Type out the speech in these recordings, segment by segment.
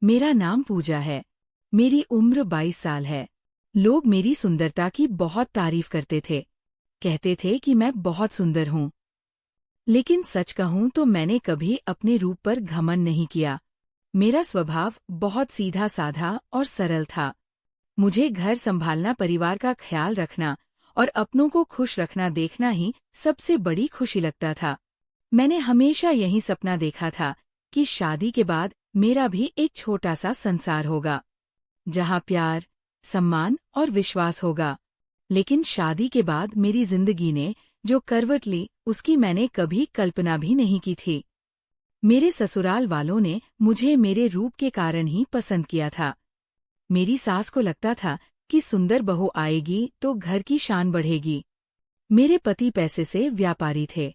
मेरा नाम पूजा है। मेरी उम्र 22 साल है। लोग मेरी सुंदरता की बहुत तारीफ करते थे। कहते थे कि मैं बहुत सुंदर हूँ। लेकिन सच कहूँ तो मैंने कभी अपने रूप पर घमंड नहीं किया। मेरा स्वभाव बहुत सीधा साधा और सरल था। मुझे घर संभालना, परिवार का ख्याल रखना और अपनों को खुश रखना देखना ही सबसे बड़ी खुशी लगता था। मैंने हमेशा यही सपना देखा था कि शादी के बाद मेरा भी एक छोटा सा संसार होगा, जहाँ प्यार, सम्मान और विश्वास होगा। लेकिन शादी के बाद मेरी जिंदगी ने जो करवट ली, उसकी मैंने कभी कल्पना भी नहीं की थी। मेरे ससुराल वालों ने मुझे मेरे रूप के कारण ही पसंद किया था। मेरी सास को लगता था कि सुंदर बहू आएगी तो घर की शान बढ़ेगी। मेरे पति पैसे से व्यापारी थे।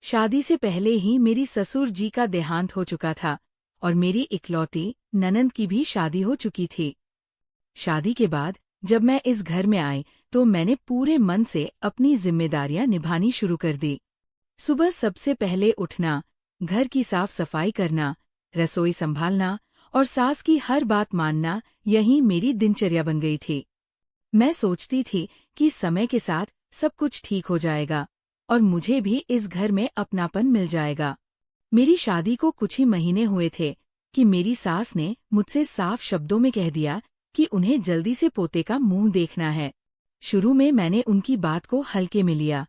शादी से पहले ही मेरी ससुर जी का देहांत हो चुका था और मेरी इकलौती ननंद की भी शादी हो चुकी थी। शादी के बाद जब मैं इस घर में आई तो मैंने पूरे मन से अपनी जिम्मेदारियां निभानी शुरू कर दी। सुबह सबसे पहले उठना, घर की साफ सफाई करना, रसोई संभालना और सास की हर बात मानना, यही मेरी दिनचर्या बन गई थी। मैं सोचती थी कि समय के साथ सब कुछ ठीक हो जाएगा और मुझे भी इस घर में अपनापन मिल जाएगा। मेरी शादी को कुछ ही महीने हुए थे कि मेरी सास ने मुझसे साफ शब्दों में कह दिया कि उन्हें जल्दी से पोते का मुंह देखना है। शुरू में मैंने उनकी बात को हल्के में लिया,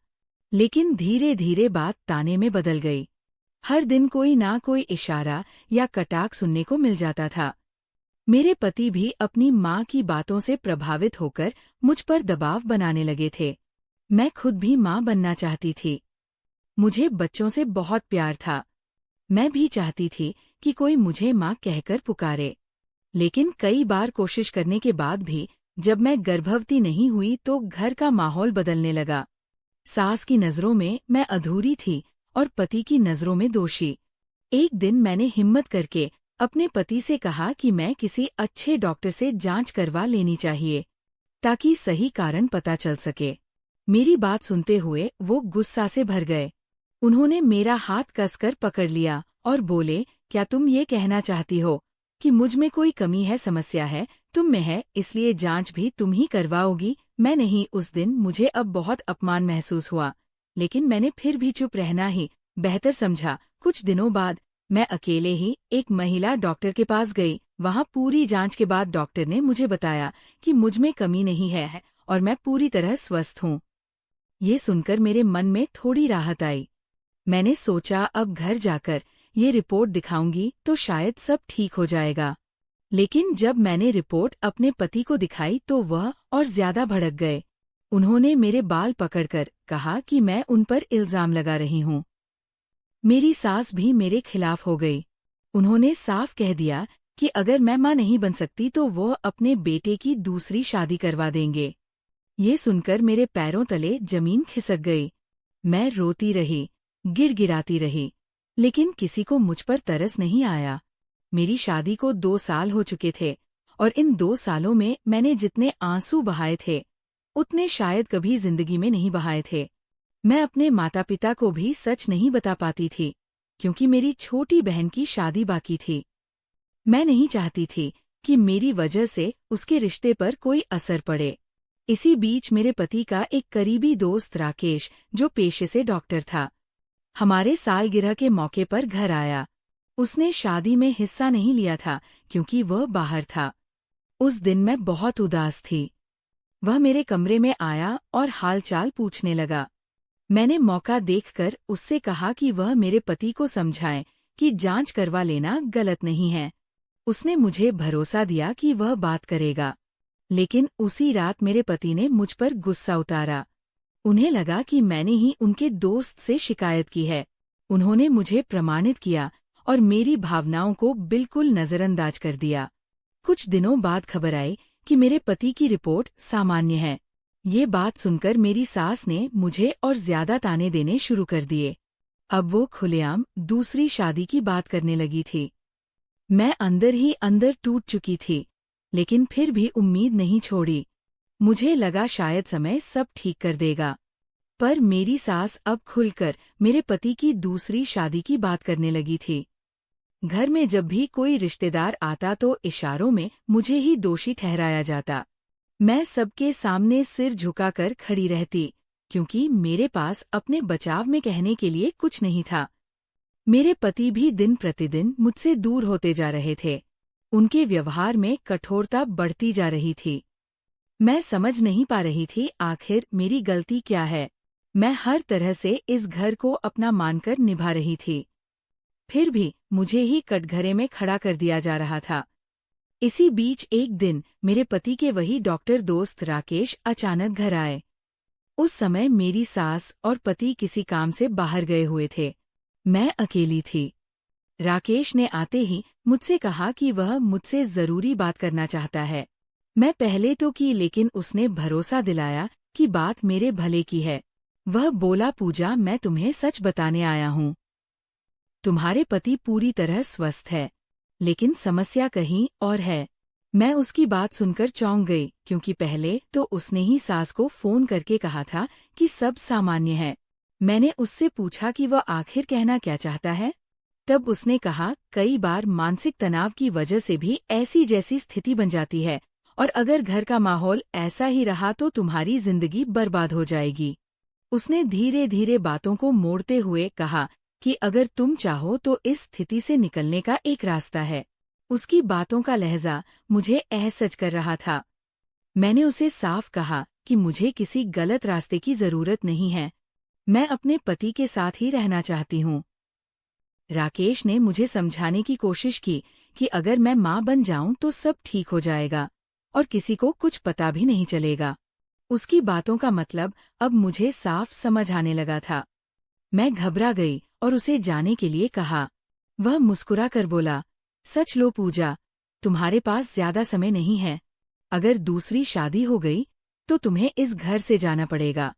लेकिन धीरे धीरे बात ताने में बदल गई। हर दिन कोई ना कोई इशारा या कटाक्ष सुनने को मिल जाता था। मेरे पति भी अपनी माँ की बातों से प्रभावित होकर मुझ पर दबाव बनाने लगे थे। मैं खुद भी माँ बनना चाहती थी। मुझे बच्चों से बहुत प्यार था। मैं भी चाहती थी कि कोई मुझे माँ कहकर पुकारे। लेकिन कई बार कोशिश करने के बाद भी जब मैं गर्भवती नहीं हुई तो घर का माहौल बदलने लगा। सास की नज़रों में मैं अधूरी थी और पति की नज़रों में दोषी। एक दिन मैंने हिम्मत करके अपने पति से कहा कि मैं किसी अच्छे डॉक्टर से जांच करवा लेनी चाहिए, ताकि सही कारण पता चल सके। मेरी बात सुनते हुए वो गुस्सा से भर गए। उन्होंने मेरा हाथ कसकर पकड़ लिया और बोले, क्या तुम ये कहना चाहती हो कि मुझ में कोई कमी है? समस्या है तुम में है, इसलिए जांच भी तुम ही करवाओगी, मैं नहीं। उस दिन मुझे अब बहुत अपमान महसूस हुआ, लेकिन मैंने फिर भी चुप रहना ही बेहतर समझा। कुछ दिनों बाद मैं अकेले ही एक महिला डॉक्टर के पास गई। वहाँ पूरी जांच के बाद डॉक्टर ने मुझे बताया कि मुझ में कमी नहीं है और मैं पूरी तरह स्वस्थ हूँ। ये सुनकर मेरे मन में थोड़ी राहत आई। मैंने सोचा अब घर जाकर ये रिपोर्ट दिखाऊंगी तो शायद सब ठीक हो जाएगा। लेकिन जब मैंने रिपोर्ट अपने पति को दिखाई तो वह और ज्यादा भड़क गए। उन्होंने मेरे बाल पकड़कर कहा कि मैं उन पर इल्जाम लगा रही हूँ। मेरी सास भी मेरे खिलाफ हो गई। उन्होंने साफ कह दिया कि अगर मैं मां नहीं बन सकती तो वो अपने बेटे की दूसरी शादी करवा देंगे। ये सुनकर मेरे पैरों तले जमीन खिसक गई। मैं रोती रही, गिड़गिड़ाती रही, लेकिन किसी को मुझ पर तरस नहीं आया। मेरी शादी को 2 साल हो चुके थे और इन 2 सालों में मैंने जितने आंसू बहाए थे, उतने शायद कभी जिंदगी में नहीं बहाए थे। मैं अपने माता पिता को भी सच नहीं बता पाती थी, क्योंकि मेरी छोटी बहन की शादी बाकी थी। मैं नहीं चाहती थी कि मेरी वजह से उसके रिश्ते पर कोई असर पड़े। इसी बीच मेरे पति का एक करीबी दोस्त राकेश, जो पेशे से डॉक्टर था, हमारे सालगिरह के मौके पर घर आया। उसने शादी में हिस्सा नहीं लिया था क्योंकि वह बाहर था। उस दिन मैं बहुत उदास थी। वह मेरे कमरे में आया और हालचाल पूछने लगा। मैंने मौका देखकर उससे कहा कि वह मेरे पति को समझाए कि जांच करवा लेना गलत नहीं है। उसने मुझे भरोसा दिया कि वह बात करेगा। लेकिन उसी रात मेरे पति ने मुझ पर गुस्सा उतारा। उन्हें लगा कि मैंने ही उनके दोस्त से शिकायत की है। उन्होंने मुझे प्रमाणित किया और मेरी भावनाओं को बिल्कुल नजरअंदाज कर दिया। कुछ दिनों बाद खबर आई कि मेरे पति की रिपोर्ट सामान्य है। ये बात सुनकर मेरी सास ने मुझे और ज्यादा ताने देने शुरू कर दिए। अब वो खुलेआम दूसरी शादी की बात करने लगी थी। मैं अंदर ही अंदर टूट चुकी थी, लेकिन फिर भी उम्मीद नहीं छोड़ी। मुझे लगा शायद समय सब ठीक कर देगा। पर मेरी सास अब खुलकर मेरे पति की दूसरी शादी की बात करने लगी थी। घर में जब भी कोई रिश्तेदार आता तो इशारों में मुझे ही दोषी ठहराया जाता। मैं सबके सामने सिर झुकाकर खड़ी रहती, क्योंकि मेरे पास अपने बचाव में कहने के लिए कुछ नहीं था। मेरे पति भी दिन प्रतिदिन मुझसे दूर होते जा रहे थे। उनके व्यवहार में कठोरता बढ़ती जा रही थी। मैं समझ नहीं पा रही थी आखिर मेरी गलती क्या है। मैं हर तरह से इस घर को अपना मानकर निभा रही थी, फिर भी मुझे ही कटघरे में खड़ा कर दिया जा रहा था। इसी बीच एक दिन मेरे पति के वही डॉक्टर दोस्त राकेश अचानक घर आए। उस समय मेरी सास और पति किसी काम से बाहर गए हुए थे। मैं अकेली थी। राकेश ने आते ही मुझसे कहा कि वह मुझसे जरूरी बात करना चाहता है। मैं पहले तो की, लेकिन उसने भरोसा दिलाया कि बात मेरे भले की है। वह बोला, पूजा, मैं तुम्हें सच बताने आया हूँ। तुम्हारे पति पूरी तरह स्वस्थ है, लेकिन समस्या कहीं और है। मैं उसकी बात सुनकर चौंक गई, क्योंकि पहले तो उसने ही सास को फोन करके कहा था कि सब सामान्य है। मैंने उससे पूछा कि वह आखिर कहना क्या चाहता है। तब उसने कहा, कई बार मानसिक तनाव की वजह से भी ऐसी जैसी स्थिति बन जाती है, और अगर घर का माहौल ऐसा ही रहा तो तुम्हारी जिंदगी बर्बाद हो जाएगी। उसने धीरे धीरे बातों को मोड़ते हुए कहा कि अगर तुम चाहो तो इस स्थिति से निकलने का एक रास्ता है। उसकी बातों का लहजा मुझे असहज कर रहा था। मैंने उसे साफ कहा कि मुझे किसी गलत रास्ते की जरूरत नहीं है। मैं अपने पति के साथ ही रहना चाहती हूँ। राकेश ने मुझे समझाने की कोशिश की कि अगर मैं माँ बन जाऊं तो सब ठीक हो जाएगा और किसी को कुछ पता भी नहीं चलेगा। उसकी बातों का मतलब अब मुझे साफ समझ आने लगा था। मैं घबरा गई और उसे जाने के लिए कहा। वह मुस्कुरा कर बोला, सच लो पूजा, तुम्हारे पास ज्यादा समय नहीं है। अगर दूसरी शादी हो गई तो तुम्हें इस घर से जाना पड़ेगा।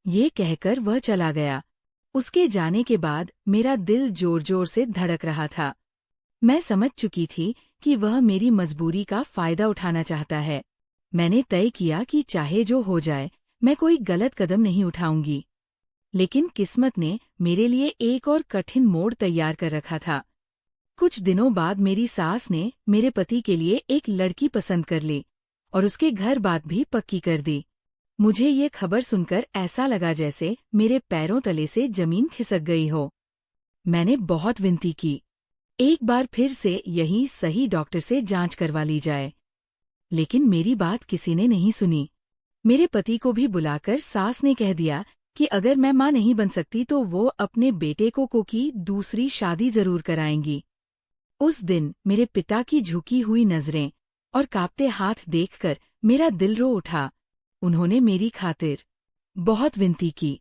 ये कहकर वह चला गया। उसके जाने के बाद मेरा दिल जोर जोर से धड़क रहा था। मैं समझ चुकी थी कि वह मेरी मजबूरी का फायदा उठाना चाहता है। मैंने तय किया कि चाहे जो हो जाए, मैं कोई गलत कदम नहीं उठाऊंगी। लेकिन किस्मत ने मेरे लिए एक और कठिन मोड़ तैयार कर रखा था। कुछ दिनों बाद मेरी सास ने मेरे पति के लिए एक लड़की पसंद कर ली और उसके घर बात भी पक्की कर दी। मुझे ये खबर सुनकर ऐसा लगा जैसे मेरे पैरों तले से जमीन खिसक गई हो। मैंने बहुत विनती की, एक बार फिर से यही सही डॉक्टर से जांच करवा ली जाए, लेकिन मेरी बात किसी ने नहीं सुनी। मेरे पति को भी बुलाकर सास ने कह दिया कि अगर मैं मां नहीं बन सकती तो वो अपने बेटे को की दूसरी शादी जरूर कराएंगी। उस दिन मेरे पिता की झुकी हुई नजरें और कांपते हाथ देखकर मेरा दिल रो उठा। उन्होंने मेरी खातिर बहुत विनती की।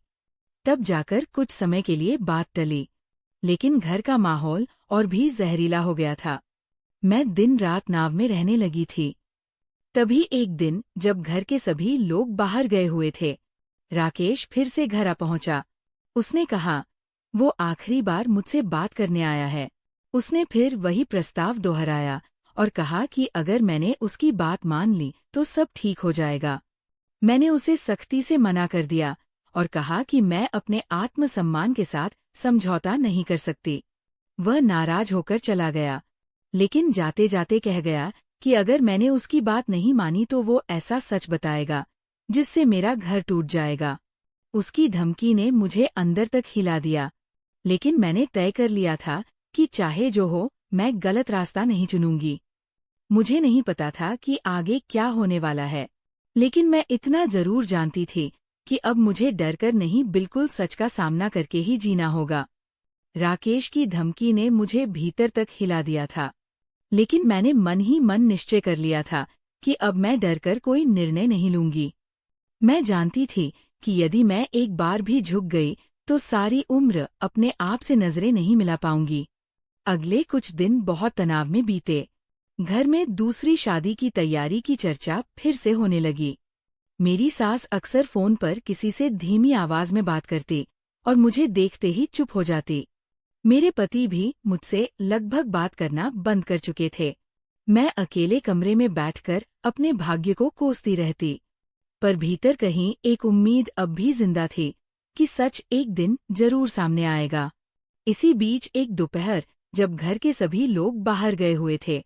तब जाकर कुछ समय के लिए बात टली, लेकिन घर का माहौल और भी जहरीला हो गया था। मैं दिन रात नाव में रहने लगी थी। तभी एक दिन जब घर के सभी लोग बाहर गए हुए थे, राकेश फिर से घर आ पहुंचा। उसने कहा, वो आखिरी बार मुझसे बात करने आया है। उसने फिर वही प्रस्ताव दोहराया और कहा कि अगर मैंने उसकी बात मान ली तो सब ठीक हो जाएगा। मैंने उसे सख्ती से मना कर दिया और कहा कि मैं अपने आत्मसम्मान के साथ समझौता नहीं कर सकती। वह नाराज होकर चला गया, लेकिन जाते जाते कह गया कि अगर मैंने उसकी बात नहीं मानी तो वो ऐसा सच बताएगा जिससे मेरा घर टूट जाएगा। उसकी धमकी ने मुझे अंदर तक हिला दिया, लेकिन मैंने तय कर लिया था कि चाहे जो हो, मैं गलत रास्ता नहीं चुनूंगी। मुझे नहीं पता था कि आगे क्या होने वाला है, लेकिन मैं इतना जरूर जानती थी कि अब मुझे डरकर नहीं, बिल्कुल सच का सामना करके ही जीना होगा। राकेश की धमकी ने मुझे भीतर तक हिला दिया था, लेकिन मैंने मन ही मन निश्चय कर लिया था कि अब मैं डरकर कोई निर्णय नहीं लूंगी। मैं जानती थी कि यदि मैं एक बार भी झुक गई तो सारी उम्र अपने आप से नजरें नहीं मिला पाऊंगी। अगले कुछ दिन बहुत तनाव में बीते। घर में दूसरी शादी की तैयारी की चर्चा फिर से होने लगी। मेरी सास अक्सर फोन पर किसी से धीमी आवाज में बात करती और मुझे देखते ही चुप हो जाती। मेरे पति भी मुझसे लगभग बात करना बंद कर चुके थे। मैं अकेले कमरे में बैठकर अपने भाग्य को कोसती रहती, पर भीतर कहीं एक उम्मीद अब भी जिंदा थी कि सच एक दिन जरूर सामने आएगा। इसी बीच एक दोपहर जब घर के सभी लोग बाहर गए हुए थे।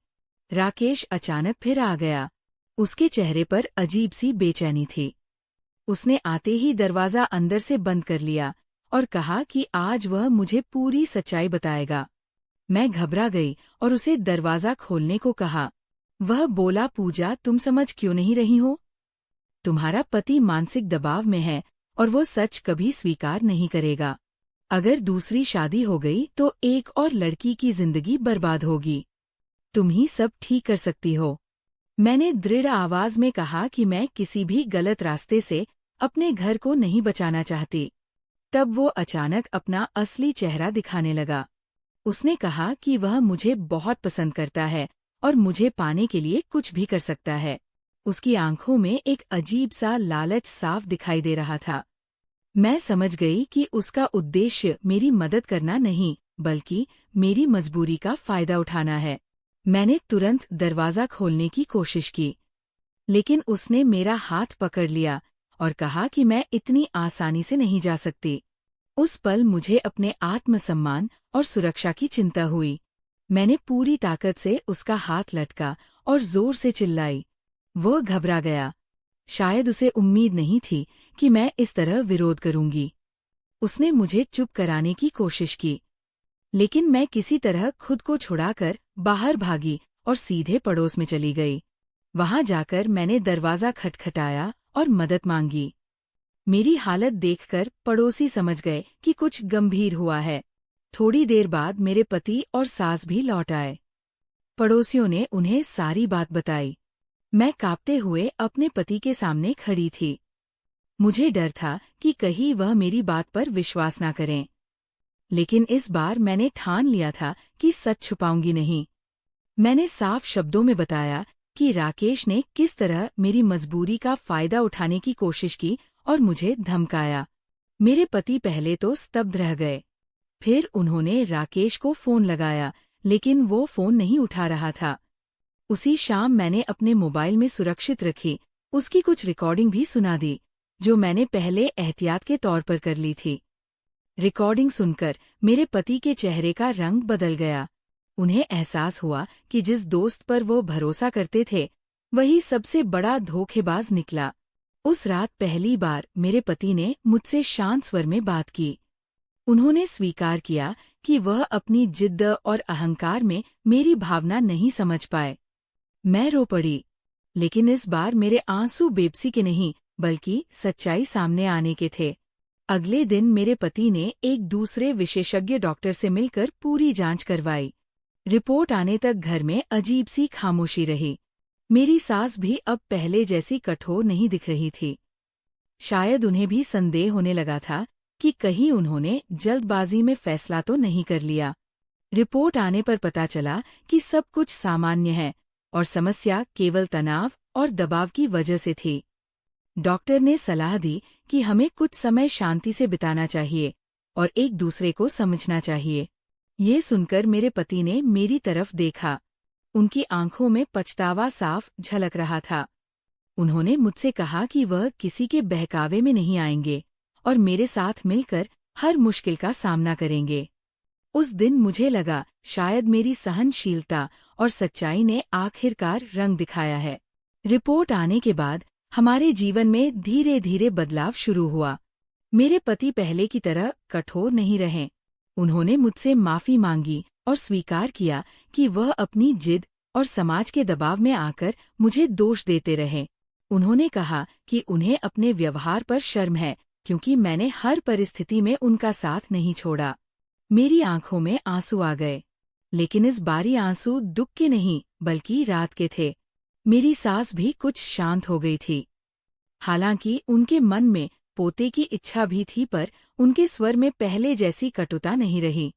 राकेश अचानक फिर आ गया। उसके चेहरे पर अजीब सी बेचैनी थी। उसने आते ही दरवाज़ा अंदर से बंद कर लिया और कहा कि आज वह मुझे पूरी सच्चाई बताएगा। मैं घबरा गई और उसे दरवाज़ा खोलने को कहा। वह बोला, पूजा, तुम समझ क्यों नहीं रही हो? तुम्हारा पति मानसिक दबाव में है और वो सच कभी स्वीकार नहीं करेगा। अगर दूसरी शादी हो गई तो एक और लड़की की जिंदगी बर्बाद होगी। तुम ही सब ठीक कर सकती हो। मैंने दृढ़ आवाज में कहा कि मैं किसी भी गलत रास्ते से अपने घर को नहीं बचाना चाहती। तब वो अचानक अपना असली चेहरा दिखाने लगा। उसने कहा कि वह मुझे बहुत पसंद करता है और मुझे पाने के लिए कुछ भी कर सकता है। उसकी आंखों में एक अजीब सा लालच साफ दिखाई दे रहा था। मैं समझ गई कि उसका उद्देश्य मेरी मदद करना नहीं, बल्कि मेरी मजबूरी का फायदा उठाना है। मैंने तुरंत दरवाज़ा खोलने की कोशिश की, लेकिन उसने मेरा हाथ पकड़ लिया और कहा कि मैं इतनी आसानी से नहीं जा सकती। उस पल मुझे अपने आत्मसम्मान और सुरक्षा की चिंता हुई। मैंने पूरी ताकत से उसका हाथ लटका और जोर से चिल्लाई। वो घबरा गया। शायद उसे उम्मीद नहीं थी कि मैं इस तरह विरोध करूंगी। उसने मुझे चुप कराने की कोशिश की, लेकिन मैं किसी तरह खुद को छुड़ाकर बाहर भागी और सीधे पड़ोस में चली गई। वहां जाकर मैंने दरवाज़ा खटखटाया और मदद मांगी। मेरी हालत देखकर पड़ोसी समझ गए कि कुछ गंभीर हुआ है। थोड़ी देर बाद मेरे पति और सास भी लौट आए। पड़ोसियों ने उन्हें सारी बात बताई। मैं कांपते हुए अपने पति के सामने खड़ी थी। मुझे डर था कि कहीं वह मेरी बात पर विश्वास ना करें, लेकिन इस बार मैंने ठान लिया था कि सच छुपाऊंगी नहीं। मैंने साफ शब्दों में बताया कि राकेश ने किस तरह मेरी मजबूरी का फायदा उठाने की कोशिश की और मुझे धमकाया। मेरे पति पहले तो स्तब्ध रह गए। फिर उन्होंने राकेश को फोन लगाया, लेकिन वो फोन नहीं उठा रहा था। उसी शाम मैंने अपने मोबाइल में सुरक्षित रखी उसकी कुछ रिकॉर्डिंग भी सुना दी, जो मैंने पहले एहतियात के तौर पर कर ली थी। रिकॉर्डिंग सुनकर मेरे पति के चेहरे का रंग बदल गया। उन्हें एहसास हुआ कि जिस दोस्त पर वो भरोसा करते थे, वही सबसे बड़ा धोखेबाज निकला। उस रात पहली बार मेरे पति ने मुझसे शांत स्वर में बात की। उन्होंने स्वीकार किया कि वह अपनी जिद्द और अहंकार में मेरी भावना नहीं समझ पाए। मैं रो पड़ी, लेकिन इस बार मेरे आंसू बेबसी के नहीं, बल्कि सच्चाई सामने आने के थे। अगले दिन मेरे पति ने एक दूसरे विशेषज्ञ डॉक्टर से मिलकर पूरी जांच करवाई। रिपोर्ट आने तक घर में अजीब सी खामोशी रही। मेरी सास भी अब पहले जैसी कठोर नहीं दिख रही थी। शायद उन्हें भी संदेह होने लगा था कि कहीं उन्होंने जल्दबाजी में फैसला तो नहीं कर लिया। रिपोर्ट आने पर पता चला कि सब कुछ सामान्य है और समस्या केवल तनाव और दबाव की वजह से थी। डॉक्टर ने सलाह दी कि हमें कुछ समय शांति से बिताना चाहिए और एक दूसरे को समझना चाहिए। ये सुनकर मेरे पति ने मेरी तरफ देखा। उनकी आंखों में पछतावा साफ झलक रहा था। उन्होंने मुझसे कहा कि वह किसी के बहकावे में नहीं आएंगे और मेरे साथ मिलकर हर मुश्किल का सामना करेंगे। उस दिन मुझे लगा शायद मेरी सहनशीलता और सच्चाई ने आखिरकार रंग दिखाया है। रिपोर्ट आने के बाद हमारे जीवन में धीरे धीरे बदलाव शुरू हुआ। मेरे पति पहले की तरह कठोर नहीं रहे। उन्होंने मुझसे माफी मांगी और स्वीकार किया कि वह अपनी जिद और समाज के दबाव में आकर मुझे दोष देते रहे। उन्होंने कहा कि उन्हें अपने व्यवहार पर शर्म है, क्योंकि मैंने हर परिस्थिति में उनका साथ नहीं छोड़ा। मेरी आंखों में आंसू आ गए, लेकिन इस बारी आंसू दुख के नहीं, बल्कि रात के थे। मेरी सास भी कुछ शांत हो गई थी। हालांकि उनके मन में पोते की इच्छा भी थी, पर उनके स्वर में पहले जैसी कटुता नहीं रही।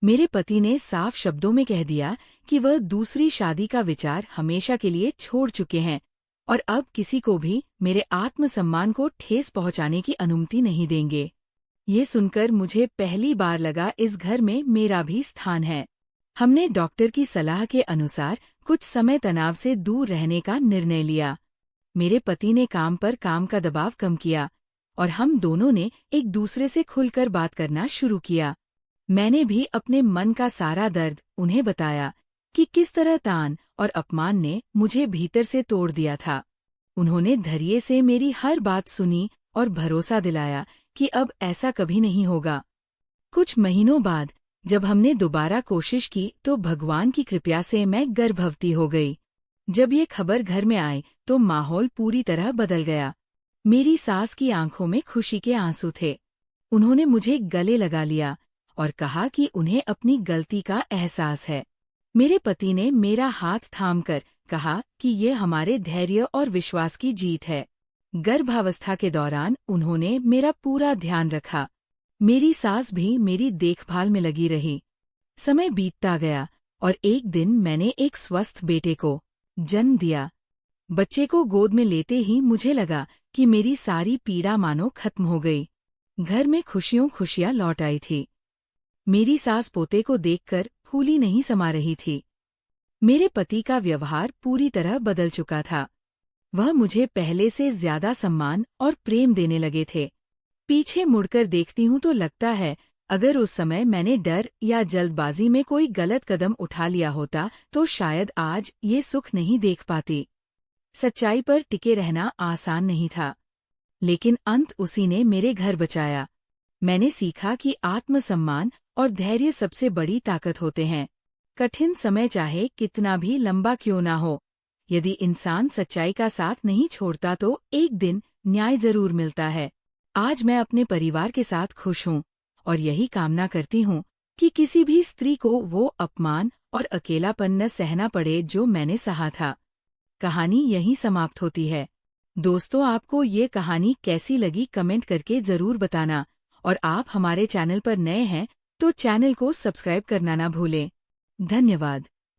मेरे पति ने साफ शब्दों में कह दिया कि वह दूसरी शादी का विचार हमेशा के लिए छोड़ चुके हैं और अब किसी को भी मेरे आत्मसम्मान को ठेस पहुंचाने की अनुमति नहीं देंगे। ये सुनकर मुझे पहली बार लगा इस घर में मेरा भी स्थान है। हमने डॉक्टर की सलाह के अनुसार कुछ समय तनाव से दूर रहने का निर्णय लिया। मेरे पति ने काम पर काम का दबाव कम किया और हम दोनों ने एक दूसरे से खुलकर बात करना शुरू किया। मैंने भी अपने मन का सारा दर्द उन्हें बताया कि किस तरह तान और अपमान ने मुझे भीतर से तोड़ दिया था। उन्होंने धैर्य से मेरी हर बात सुनी और भरोसा दिलाया कि अब ऐसा कभी नहीं होगा। कुछ महीनों बाद जब हमने दोबारा कोशिश की तो भगवान की कृपा से मैं गर्भवती हो गई। जब ये खबर घर में आई तो माहौल पूरी तरह बदल गया। मेरी सास की आंखों में खुशी के आंसू थे। उन्होंने मुझे गले लगा लिया और कहा कि उन्हें अपनी गलती का एहसास है। मेरे पति ने मेरा हाथ थामकर कहा कि ये हमारे धैर्य और विश्वास की जीत है। गर्भावस्था के दौरान उन्होंने मेरा पूरा ध्यान रखा। मेरी सास भी मेरी देखभाल में लगी रही। समय बीतता गया और एक दिन मैंने एक स्वस्थ बेटे को जन्म दिया। बच्चे को गोद में लेते ही मुझे लगा कि मेरी सारी पीड़ा मानो खत्म हो गई। घर में खुशियां लौट आई थी। मेरी सास पोते को देखकर फूली नहीं समा रही थी। मेरे पति का व्यवहार पूरी तरह बदल चुका था। वह मुझे पहले से ज्यादा सम्मान और प्रेम देने लगे थे। पीछे मुड़कर देखती हूँ तो लगता है अगर उस समय मैंने डर या जल्दबाजी में कोई गलत कदम उठा लिया होता तो शायद आज ये सुख नहीं देख पाती। सच्चाई पर टिके रहना आसान नहीं था, लेकिन अंत उसी ने मेरे घर बचाया। मैंने सीखा कि आत्मसम्मान और धैर्य सबसे बड़ी ताकत होते हैं। कठिन समय चाहे कितना भी लंबा क्यों ना हो, यदि इंसान सच्चाई का साथ नहीं छोड़ता तो एक दिन न्याय जरूर मिलता है। आज मैं अपने परिवार के साथ खुश हूँ और यही कामना करती हूँ कि किसी भी स्त्री को वो अपमान और अकेलापन न सहना पड़े जो मैंने सहा था। कहानी यहीं समाप्त होती है। दोस्तों, आपको ये कहानी कैसी लगी कमेंट करके जरूर बताना, और आप हमारे चैनल पर नए हैं तो चैनल को सब्सक्राइब करना ना भूलें। धन्यवाद।